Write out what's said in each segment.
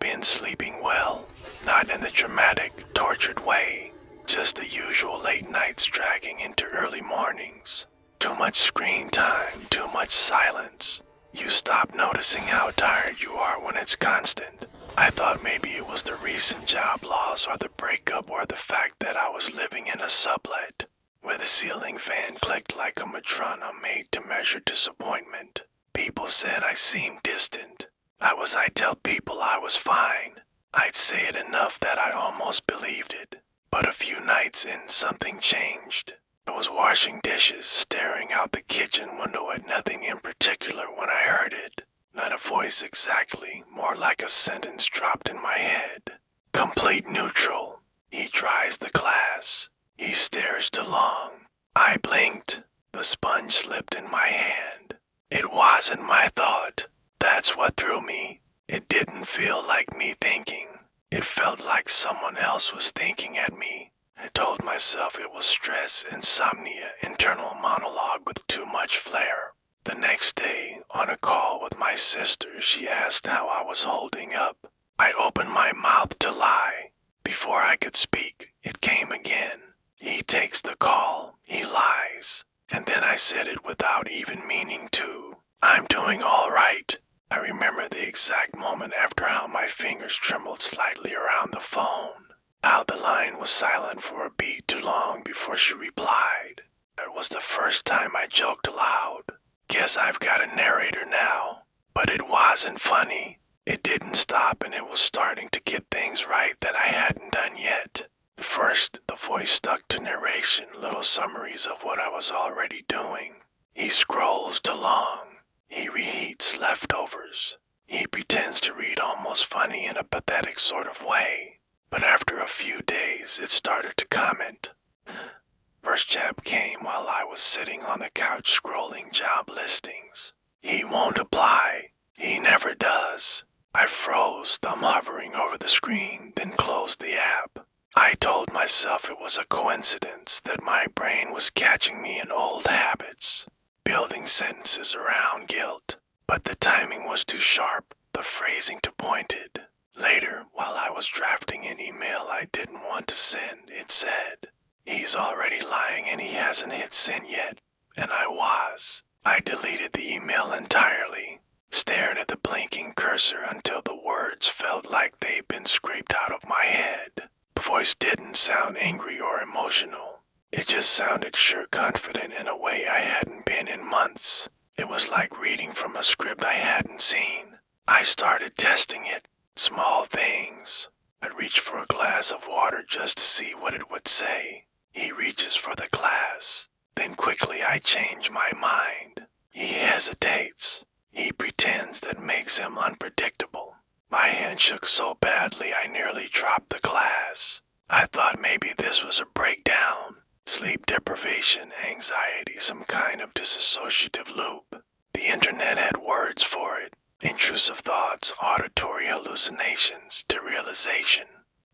been sleeping well, not in the dramatic, tortured way, just the usual late nights dragging into early mornings. Too much screen time, too much silence. You stop noticing how tired you are when it's constant. I thought maybe it was the recent job loss or the breakup or the fact that I was living in a sublet, where the ceiling fan clicked like a Matrona made to measure disappointment. People said I seemed distant. I'd tell people I was fine. I'd say it enough that I almost believed it. But a few nights in, something changed. I was washing dishes, staring out the kitchen window at nothing in particular when I heard it. Not a voice exactly, more like a sentence dropped in my head. Complete neutral. He tries the glass. He stares too long. I blinked. The sponge slipped in my hand. It wasn't my thought. That's what threw me. It didn't feel like me thinking. It felt like someone else was thinking at me. I told myself it was stress, insomnia, internal monologue with too much flair. The next day, on a call with my sister, she asked how I was holding up. I opened my mouth to lie. Before I could speak, it came again. He takes the call. He lies. And then I said it without even meaning to. I'm doing all right. I remember the exact moment after how my fingers trembled slightly around the phone. How the line was silent for a beat too long before she replied. It was the first time I joked aloud. Guess I've got a narrator now. But it wasn't funny. It didn't stop, and it was starting to get things right that I hadn't done yet. First, the voice stuck to narration, little summaries of what I was already doing. He scrolls too long. He reheats leftovers. He pretends to read almost funny in a pathetic sort of way. But after a few days, it started to comment. First jab came while I was sitting on the couch scrolling job listings. He won't apply. He never does. I froze, thumb hovering over the screen, then closed the app. I told myself it was a coincidence that my brain was catching me in old habits, building sentences around guilt. But the timing was too sharp, the phrasing too pointed. Later, while I was drafting an email I didn't want to send, it said, "He's already lying and he hasn't hit send yet." And I was. I deleted the email entirely, stared at the blinking cursor until the words felt like they'd been scraped out of my head. The voice didn't sound angry or emotional. It just sounded sure confident in a way I hadn't been in months. It was like reading from a script I hadn't seen. I started testing it. Small things. I'd reach for a glass of water just to see what it would say. He reaches for the glass. Then quickly I change my mind. He hesitates. He pretends that makes him unpredictable. My hand shook so badly I nearly dropped the glass. I thought maybe this was a breakdown. Sleep deprivation, anxiety, some kind of dissociative loop. The internet had words for it. Intrusive thoughts, auditory hallucinations, derealization.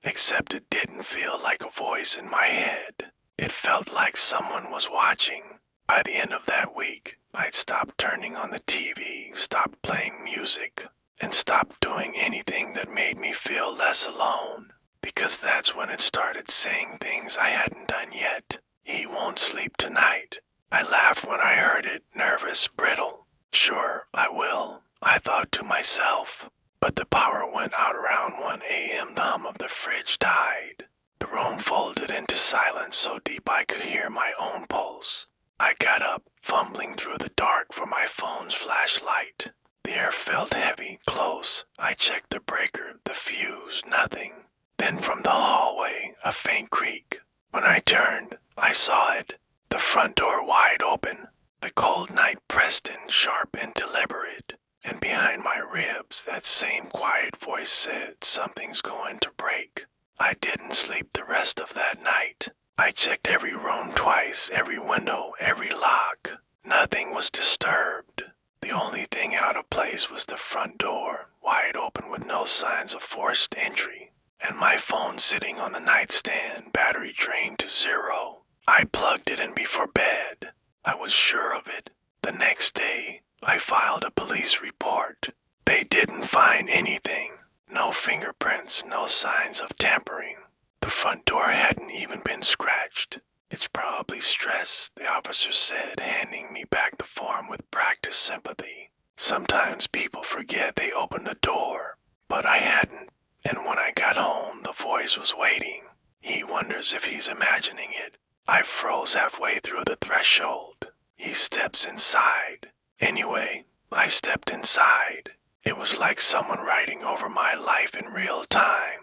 Except it didn't feel like a voice in my head. It felt like someone was watching. By the end of that week, I'd stopped turning on the TV, stopped playing music, and stopped doing anything that made me feel less alone. Because that's when it started saying things I hadn't done yet. He won't sleep tonight. I laughed when I heard it, nervous, brittle. Sure, I will, I thought to myself. But the power went out around 1 a.m. The hum of the fridge died. The room folded into silence so deep I could hear my own pulse. I got up, fumbling through the dark for my phone's flashlight. The air felt heavy, close. I checked the breaker, the fuse, nothing. Then from the hallway, a faint creak. When I turned, I saw it. The front door wide open. The cold night pressed in, sharp and deliberate. And behind my ribs, that same quiet voice said, "Something's going to break." I didn't sleep the rest of that night. I checked every room twice, every window, every lock. Nothing was disturbed. The only thing out of place was the front door, wide open with no signs of forced entry. And my phone sitting on the nightstand, battery drained to 0. I plugged it in before bed. I was sure of it. The next day, I filed a police report. They didn't find anything. No No fingerprints, no signs of tampering. The front door hadn't even been scratched. It's probably stress, the officer said, handing me back the form with practiced sympathy. Sometimes people forget they opened the door, but I hadn't, and when I got home, the voice was waiting. He wonders if he's imagining it. I froze halfway through the threshold. He steps inside. Anyway, I stepped inside. It was like someone writing over my life in real time,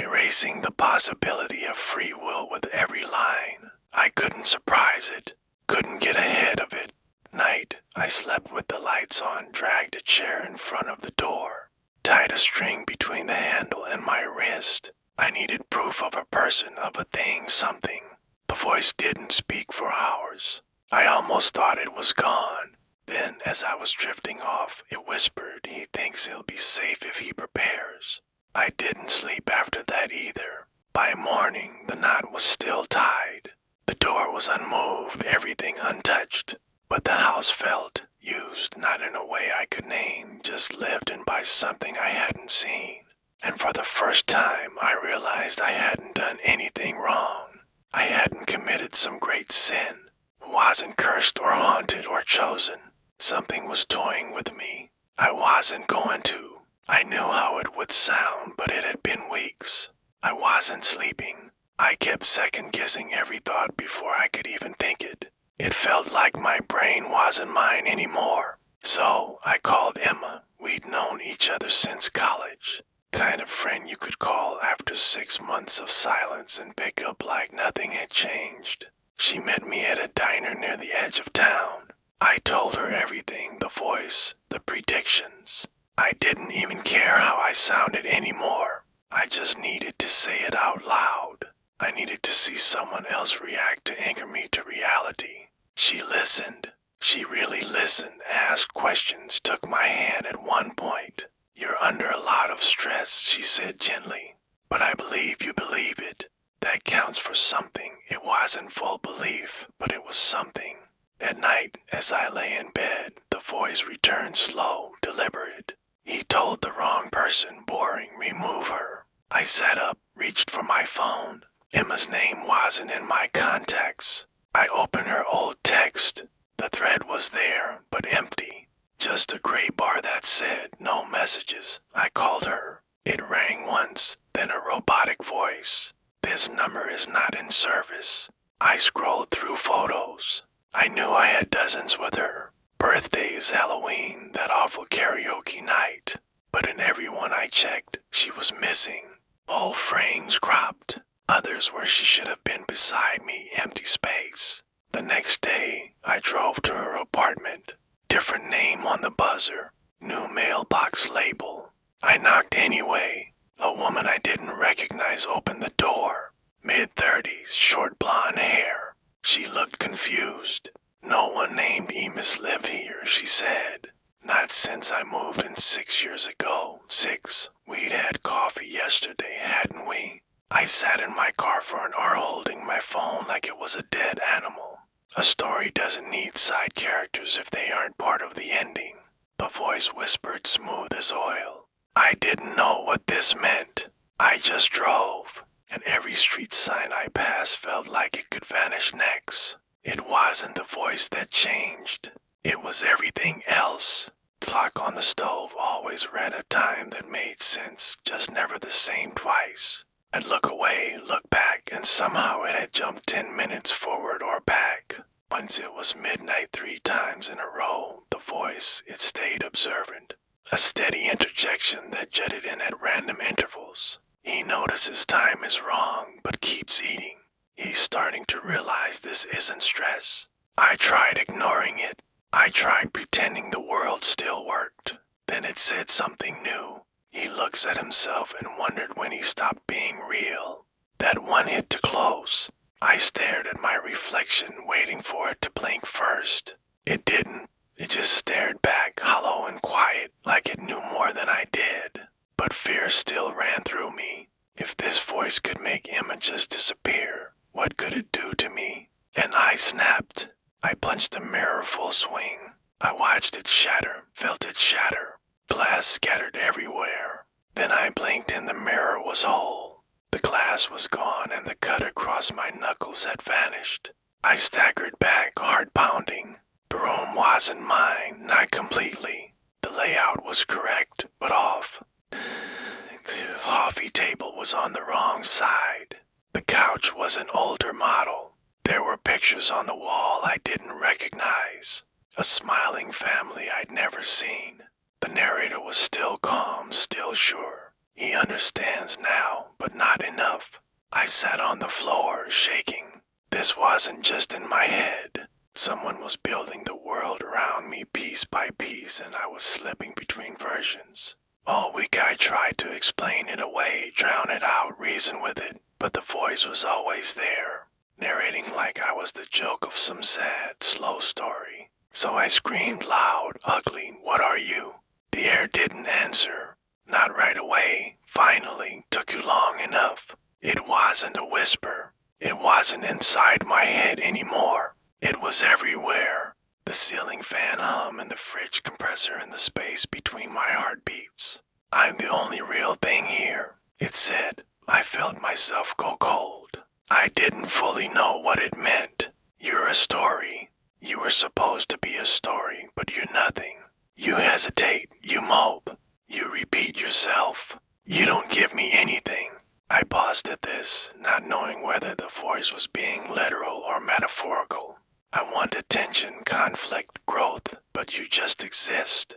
erasing the possibility of free will with every line. I couldn't surprise it, couldn't get ahead of it. Night, I slept with the lights on, dragged a chair in front of the door, tied a string between the handle and my wrist. I needed proof of a person, of a thing, something. The voice didn't speak for hours. I almost thought it was gone. Then, as I was drifting off, it whispered, he thinks he'll be safe if he prepares. I didn't sleep after that either. By morning, the knot was still tied. The door was unmoved, everything untouched. But the house felt used, not in a way I could name, just lived in by something I hadn't seen. And for the first time, I realized I hadn't done anything wrong. I hadn't committed some great sin. Wasn't cursed or haunted or chosen. Something was toying with me. I wasn't going to. I knew how it would sound, but it had been weeks. I wasn't sleeping. I kept second-guessing every thought before I could even think it. It felt like my brain wasn't mine anymore. So I called Emma. We'd known each other since college. Kind of friend you could call after 6 months of silence and pick up like nothing had changed. She met me at a diner near the edge of town. I told her everything, the voice, the predictions. I didn't even care how I sounded anymore. I just needed to say it out loud. I needed to see someone else react to anchor me to reality. She listened. She really listened, asked questions, took my hand at one point. You're under a lot of stress, she said gently. But I believe you believe it. That counts for something. It wasn't full belief, but it was something. At night, as I lay in bed, the voice returned slow, deliberate. He told the wrong person, boring, remove her. I sat up, reached for my phone. Emma's name wasn't in my contacts. I opened her old text. The thread was there, but empty. Just a gray bar that said, no messages. I called her. It rang once, then a robotic voice. This number is not in service. I scrolled through photos. I knew I had dozens with her. Birthdays, Halloween, that awful karaoke night. But in every one I checked, she was missing. Whole frames cropped. Others where she should have been beside me, empty space. The next day, I drove to her apartment. Different name on the buzzer. New mailbox label. I knocked anyway. A woman I didn't recognize opened the door. Mid-30s, short blonde hair. She looked confused. No one named Emis lived here, she said. Not since I moved in 6 years ago. 6. We'd had coffee yesterday, hadn't we? I sat in my car for an hour holding my phone like it was a dead animal. A story doesn't need side characters if they aren't part of the ending. The voice whispered smooth as oil. I didn't know what this meant. I just drove, and every street sign I passed felt like it could vanish next. It wasn't the voice that changed. It was everything else. Clock on the stove always ran a time that made sense, just never the same twice. I'd look away, look back, and somehow it had jumped 10 minutes forward or back. Once it was midnight 3 times in a row, the voice, it stayed observant. A steady interjection that jutted in at random intervals. He notices time is wrong, but keeps eating. He's starting to realize this isn't stress. I tried ignoring it. I tried pretending the world still worked. Then it said something new. He looks at himself and wondered when he stopped being real. That one hit too close. I stared at my reflection, waiting for it to blink first. It didn't. It just stared back, hollow and quiet, like it knew more than I did. But fear still ran through me. If this voice could make images disappear, what could it do to me? And I snapped. I punched the mirror full swing. I watched it shatter, felt it shatter. Glass scattered everywhere. Then I blinked and the mirror was whole. The glass was gone and the cut across my knuckles had vanished. I staggered back, heart pounding. The room wasn't mine, not completely. The layout was correct, but off. The coffee table was on the wrong side. The couch was an older model. There were pictures on the wall I didn't recognize. A smiling family I'd never seen. The narrator was still calm, still sure. He understands now, but not enough. I sat on the floor, shaking. This wasn't just in my head. Someone was building the world around me piece by piece, and I was slipping between versions. All week I tried to explain it away, drown it out, reason with it, but the voice was always there, narrating like I was the joke of some sad, slow story. So I screamed loud, ugly, "What are you?" The air didn't answer. Not right away. Finally, took you long enough. It wasn't a whisper. It wasn't inside my head anymore. It was everywhere. The ceiling fan hum and the fridge compressor in the space between my heartbeats. "I'm the only real thing here," it said. I felt myself go cold. I didn't fully know what it meant. You're a story. You were supposed to be a story, but you're nothing. You hesitate, you mope, you repeat yourself. You don't give me anything. I paused at this, not knowing whether the voice was being literal or metaphorical. I want attention, conflict, growth, but you just exist.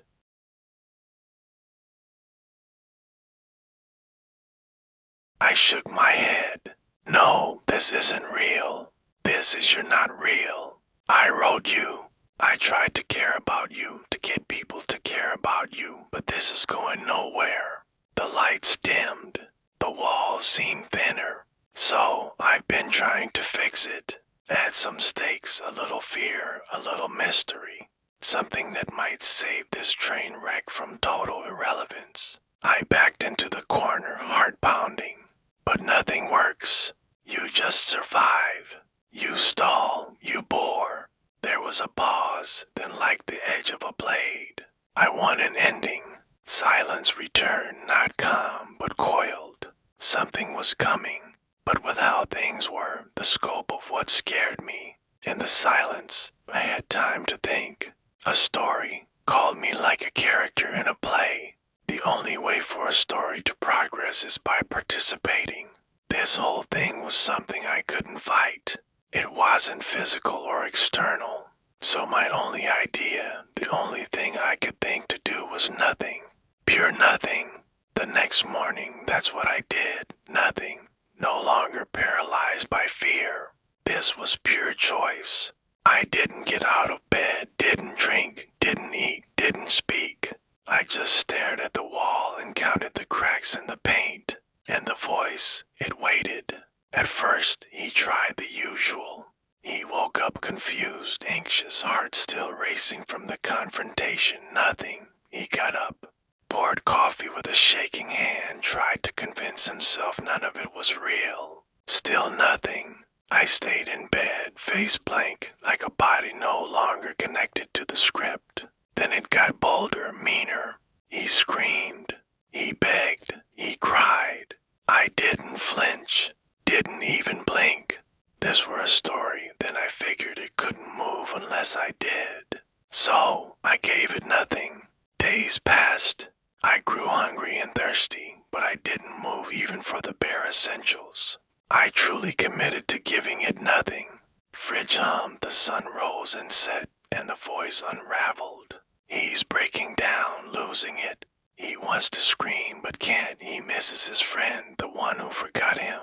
I shook my head. No, this isn't real. This is you're not real. I wrote you. I tried to care about you, to get people to care about you, but this is going nowhere. The lights dimmed. The walls seem thinner. So I've been trying to fix it. Add some stakes, a little fear, a little mystery. Something that might save this train wreck from total irrelevance. I backed into the corner, heart pounding. But nothing works. You just survive. You stall, you bore. There was a pause, then like the edge of a blade. I want an ending. Silence returned, not calm, but coiled. Something was coming, but with how things were, the scope of what scared me. In the silence, I had time to think. A story called me like a character in a play. The only way for a story to progress is by participating. This whole thing was something I couldn't fight. It wasn't physical or external. So my only idea, the only thing I could think to do was nothing. Pure nothing. The next morning, that's what I did. Nothing. No longer paralyzed by fear. This was pure choice. I didn't get out of bed, didn't drink, didn't eat, didn't speak. I just stared at the wall and counted the cracks in the paint. And the voice, it waited. At first, he tried the usual. He woke up confused, anxious, heart still racing from the confrontation. Nothing. He got up, poured coffee with a shaking hand, tried to convince himself none of it was real. Still nothing. I stayed in bed, face blank, like a body no longer connected to the script. Then it got bolder, meaner. He screamed. He begged. He cried. I didn't flinch. Didn't even blink. This were a story, then I figured it couldn't move unless I did. So I gave it nothing. Days passed. I grew hungry and thirsty, but I didn't move even for the bare essentials. I truly committed to giving it nothing. Fridge hummed, the sun rose and set, and the voice unraveled. He's breaking down, losing it. He wants to scream but can't. He misses his friend, the one who forgot him.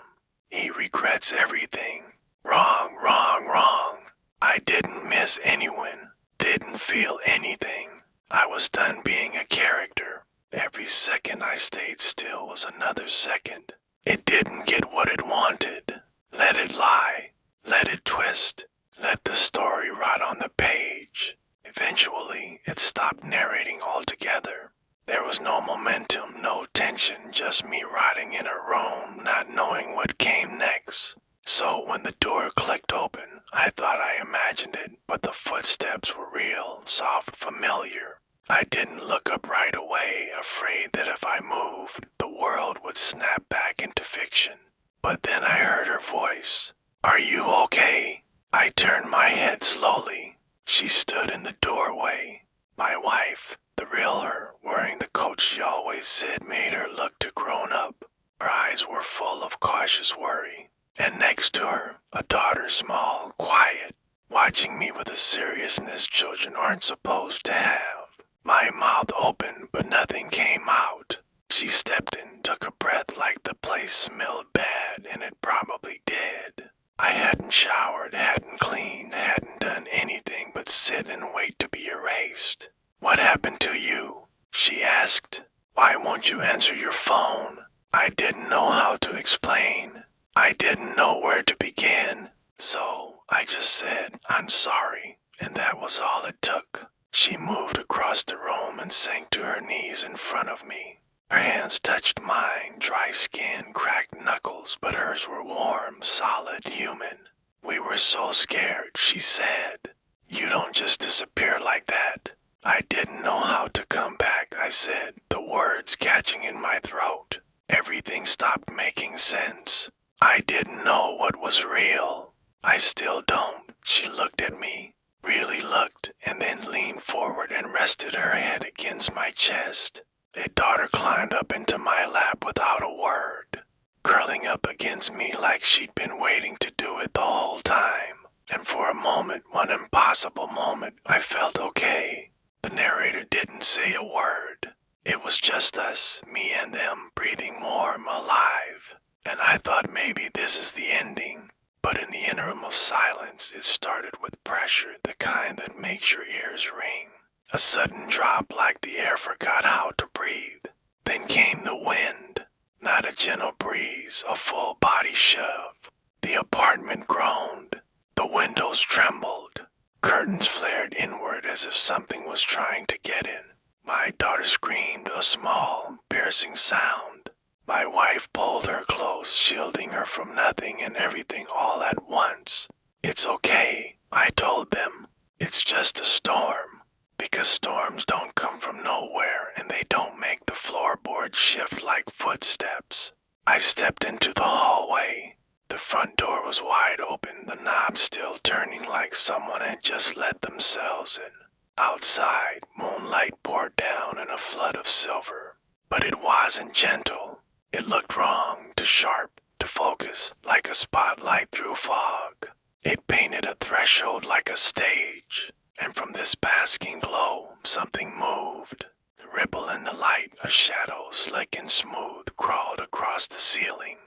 He regrets everything. Wrong, wrong, wrong. I didn't miss anyone. Didn't feel anything. I was done being a character. Every second I stayed still was another second. It didn't get what it wanted. Let it lie. Let it twist. Let the story rot on the page. Eventually, it stopped narrating altogether. There was no momentum, no tension, just me rotting in a room, not knowing what came next. So when the door clicked open, I thought I imagined it, but the footsteps were real, soft, familiar. I didn't look up right away, afraid that if I moved, the world would snap back into fiction. But then I heard her voice. "Are you okay?" I turned my head slowly. She stood in the doorway. My wife, the real her, wearing the coat she always said made her look too grown up. Her eyes were full of cautious worry. And next to her, a daughter, small, quiet, watching me with a seriousness children aren't supposed to have. My mouth opened, but nothing came out. She stepped in, took a breath like the place smelled bad, and it probably did. I hadn't showered, hadn't cleaned, hadn't done anything but sit and wait to be erased. "What happened to you?" she asked. "Why won't you answer your phone?" I didn't know how to explain. I didn't know where to begin. So I just said, "I'm sorry," and that was all it took. She moved across the room and sank to her knees in front of me. Her hands touched mine, dry skin, cracked knuckles, but hers were warm, solid, human. "We were so scared," she said. "You don't just disappear like that." I didn't know how to come back, I said, the words catching in my throat. Everything stopped making sense. I didn't know what was real. I still don't. She looked at me, really looked, and then leaned forward and rested her head against my chest. A daughter climbed up into my lap without a word, curling up against me like she'd been waiting to do it the whole time. And for a moment, one impossible moment, I felt okay. The narrator didn't say a word. It was just us, me and them, breathing warm, alive. And I thought maybe this is the ending. But in the interim of silence, it started with pressure, the kind that makes your ears ring. A sudden drop like the air forgot how to breathe. Then came the wind. Not a gentle breeze, a full body shove. The apartment groaned. The windows trembled. Curtains flared inward as if something was trying to get in. My daughter screamed, a small, piercing sound. My wife pulled her close, shielding her from nothing and everything all at once. "It's okay," I told them. "It's just a storm." Because storms don't come from nowhere and they don't make the floorboards shift like footsteps. I stepped into the hallway. The front door was wide open, the knob still turning like someone had just let themselves in. Outside, moonlight poured down in a flood of silver. But it wasn't gentle. It looked wrong, too sharp, to focus, like a spotlight through fog. It painted a threshold like a stage. And from this basking glow, something moved. A ripple in the light, a shadow, slick and smooth, crawled across the ceiling.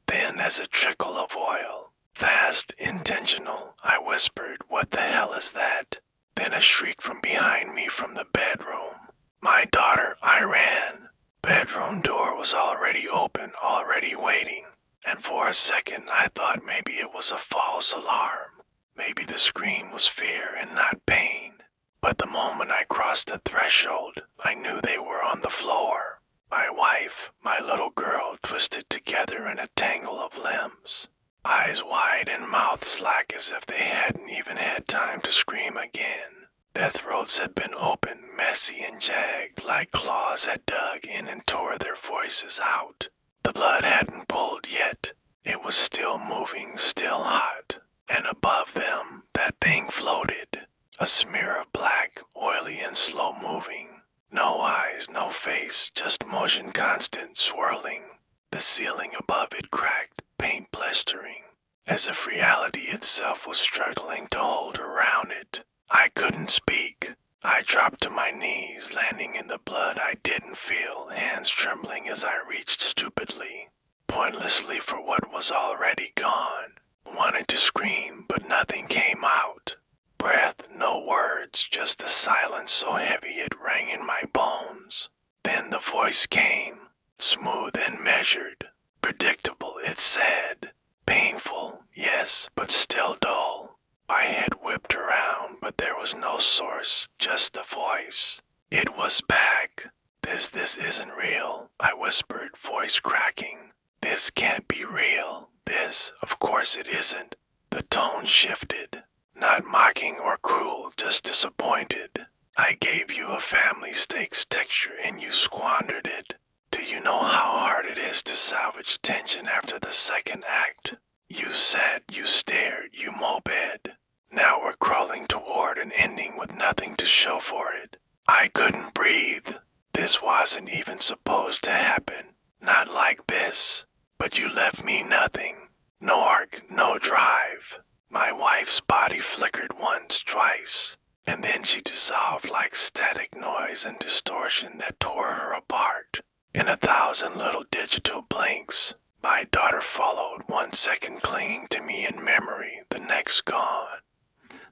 Then, as a trickle of oil, fast, intentional, I whispered, "What the hell is that?" Then a shriek from behind me from the bedroom. My daughter, I ran. Bedroom door was already open, already waiting. And for a second, I thought maybe it was a false alarm. Maybe the scream was fear and not pain. But the moment I crossed the threshold, I knew they were on the floor. My wife, my little girl, twisted together in a tangle of limbs. Eyes wide and mouths slack as if they hadn't even had time to scream again. Their throats had been open, messy and jagged, like claws had dug in and tore their voices out. The blood hadn't pulled yet. It was still moving, still hot. And above them, that thing floated. A smear of black, oily and slow moving. No eyes, no face, just motion constant, swirling. The ceiling above it cracked, paint blistering, as if reality itself was struggling to hold around it. I couldn't speak. I dropped to my knees, landing in the blood I didn't feel, hands trembling as I reached stupidly, pointlessly for what was already gone. Wanted to scream, but nothing came out. Breath, no words, just a silence so heavy it rang in my bones. Then the voice came, smooth and measured. Predictable, it said. Painful, yes, but still dull. My head whipped around, but there was no source, just the voice. It was back. This isn't real," I whispered, voice cracking. "This can't be real. This, of course it isn't." The tone shifted. Not mocking or cruel, just disappointed. I gave you a family steak's texture and you squandered it. Do you know how hard it is to salvage tension after the second act? You sat, you stared, you moped. Now we're crawling toward an ending with nothing to show for it. I couldn't breathe. This wasn't even supposed to happen. Not like this. But you left me nothing. No arc, no drive. My wife's body flickered once, twice, and then she dissolved like static noise and distortion that tore her apart. In 1,000 little digital blinks, my daughter followed, 1 second clinging to me in memory, the next gone.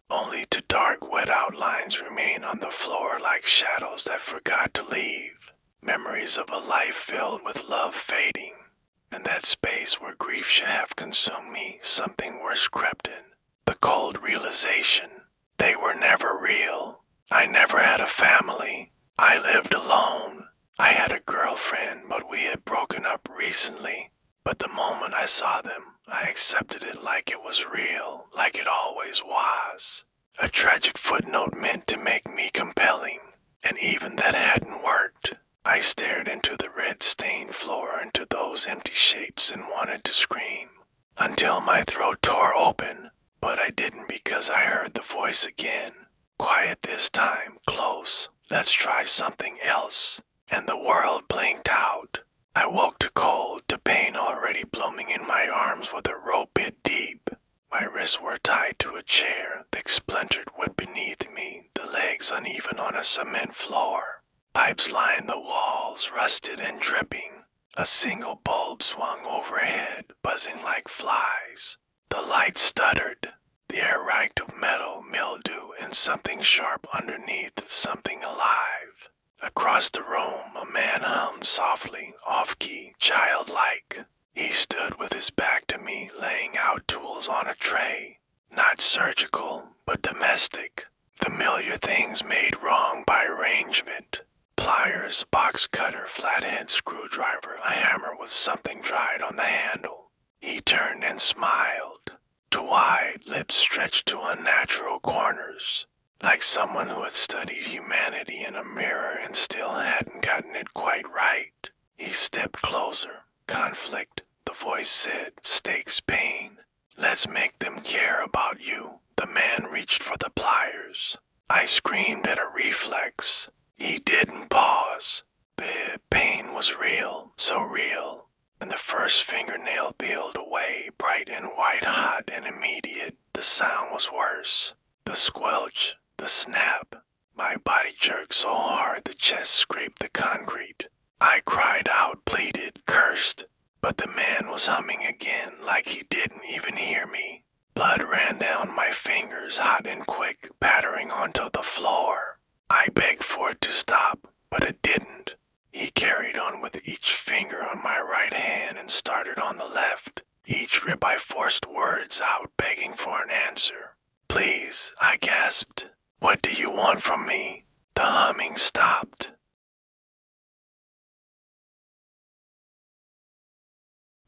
Only to dark, wet outlines remain on the floor like shadows that forgot to leave. Memories of a life filled with love fading. In that space where grief should have consumed me, something worse crept in. The cold realization. They were never real. I never had a family. I lived alone. I had a girlfriend, but we had broken up recently. But the moment I saw them, I accepted it like it was real, like it always was. A tragic footnote meant to make me compelling, and even that hadn't worked. I stared into the red-stained floor, into those empty shapes, and wanted to scream, until my throat tore open. But I didn't because I heard the voice again. Quiet this time, close. Let's try something else. And the world blinked out. I woke to cold, to pain already blooming in my arms with a rope bit deep. My wrists were tied to a chair, thick splintered wood beneath me, the legs uneven on a cement floor. Pipes lined the walls, rusted and dripping. A single bulb swung overhead, buzzing like flies. The light stuttered. The air reeked of metal, mildew, and something sharp underneath, something alive. Across the room, a man hummed softly, off-key, childlike. He stood with his back to me, laying out tools on a tray. Not surgical, but domestic. Familiar things made wrong by arrangement. Pliers, box cutter, flathead screwdriver, a hammer with something dried on the handle. He turned and smiled. To wide, lips stretched to unnatural corners. Like someone who had studied humanity in a mirror and still hadn't gotten it quite right. He stepped closer. Conflict, the voice said, stakes pain. Let's make them care about you. The man reached for the pliers. I screamed at a reflex. He didn't pause. The pain was real, so real. And the first fingernail peeled away, bright and white hot and immediate. The sound was worse. The squelch, the snap. My body jerked so hard the chest scraped the concrete. I cried out, pleaded, cursed. But the man was humming again like he didn't even hear me. Blood ran down my fingers, hot and quick, pattering onto the floor. I begged for it to stop, but it didn't. He carried on with each finger on my right hand and started on the left. Each rip I forced words out, begging for an answer. Please, I gasped. What do you want from me? The humming stopped.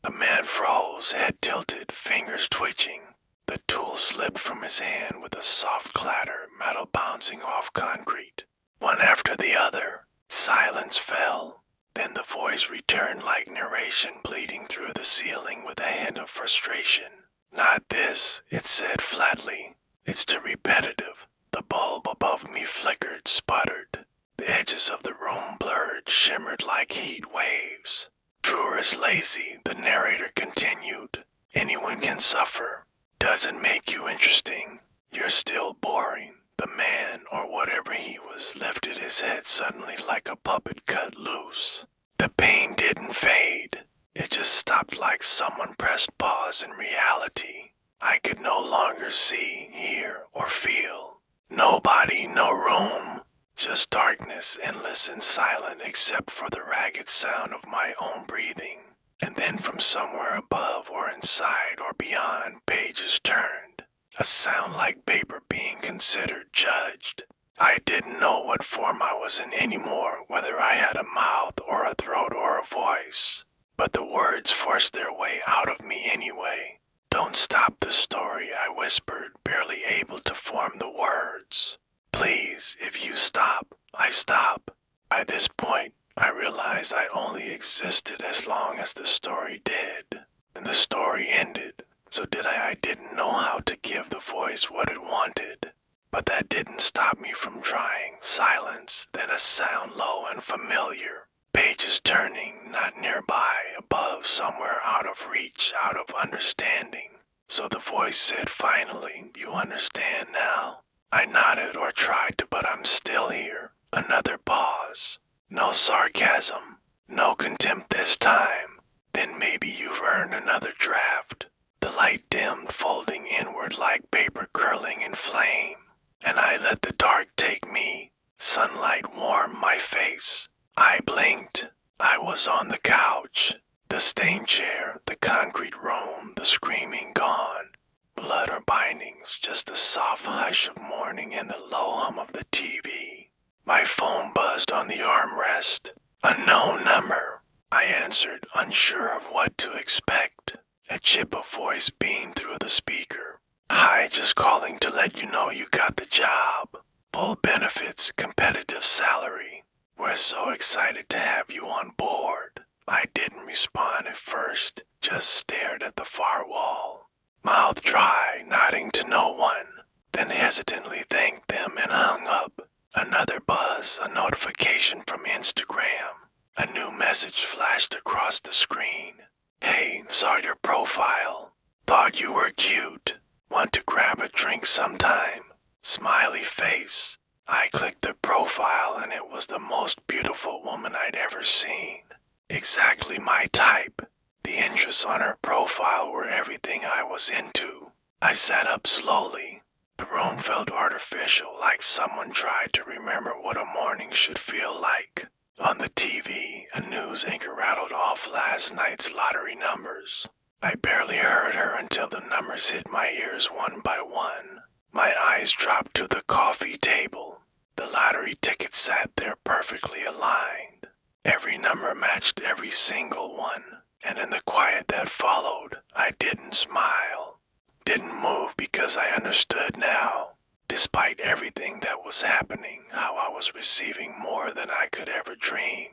The man froze, head tilted, fingers twitching. The tool slipped from his hand with a soft clatter, metal bouncing off concrete. One after the other, silence fell. Then the voice returned like narration, bleeding through the ceiling with a hint of frustration. Not this, it said flatly. It's too repetitive. The bulb above me flickered, sputtered. The edges of the room blurred, shimmered like heat waves. Truer is lazy, the narrator continued. Anyone can suffer. Doesn't make you interesting. You're still boring. The man, or whatever he was, lifted his head suddenly like a puppet cut loose. The pain didn't fade. It just stopped like someone pressed pause in reality. I could no longer see, hear, or feel. Nobody, no room. Just darkness, endless and silent except for the ragged sound of my own breathing. And then from somewhere above or inside or beyond, pages turned. A sound like paper being considered, judged. I didn't know what form I was in anymore, whether I had a mouth or a throat or a voice. But the words forced their way out of me anyway. Don't stop the story, I whispered, barely able to form the words. Please, if you stop, I stop. By this point, I realized I only existed as long as the story did. And the story ended, so I didn't know how to give the voice what it wanted. But that didn't stop me from trying. Silence, then a sound low and familiar. Pages turning, not nearby, above, somewhere out of reach, out of understanding. So the voice said finally, you understand now? I nodded or tried to, but I'm still here. Another pause. No sarcasm. No contempt this time. Then maybe you've earned another draft. The light dimmed, folding inward like paper curling in flame. And I let the dark take me. Sunlight warmed my face. I blinked. I was on the couch. The stained chair, the concrete room, the screaming gone. Blood or bindings, just the soft hush of morning and the low hum of the TV. My phone buzzed on the armrest. Unknown number. I answered, unsure of what to expect. A chip of voice beamed through the speaker. Hi, just calling to let you know you got the job. Full benefits, competitive salary. We're so excited to have you on board. I didn't respond at first, just stared at the far wall. Mouth dry, nodding to no one. Then hesitantly thanked them and hung up. Another buzz, a notification from Instagram. A new message flashed across the screen. Hey, saw your profile. Thought you were cute. Want to grab a drink sometime? Smiley face. I clicked the profile and it was the most beautiful woman I'd ever seen. Exactly my type. The interests on her profile were everything I was into. I sat up slowly. The room felt artificial, like someone tried to remember what a morning should feel like. On the TV, a news anchor rattled off last night's lottery numbers. I barely heard her until the numbers hit my ears one by one. My eyes dropped to the coffee table. The lottery ticket sat there perfectly aligned. Every number matched every single one, and in the quiet that followed, I didn't smile. Didn't move because I understood now. Despite everything that was happening, how I was receiving more than I could ever dream.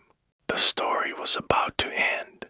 The story was about to end.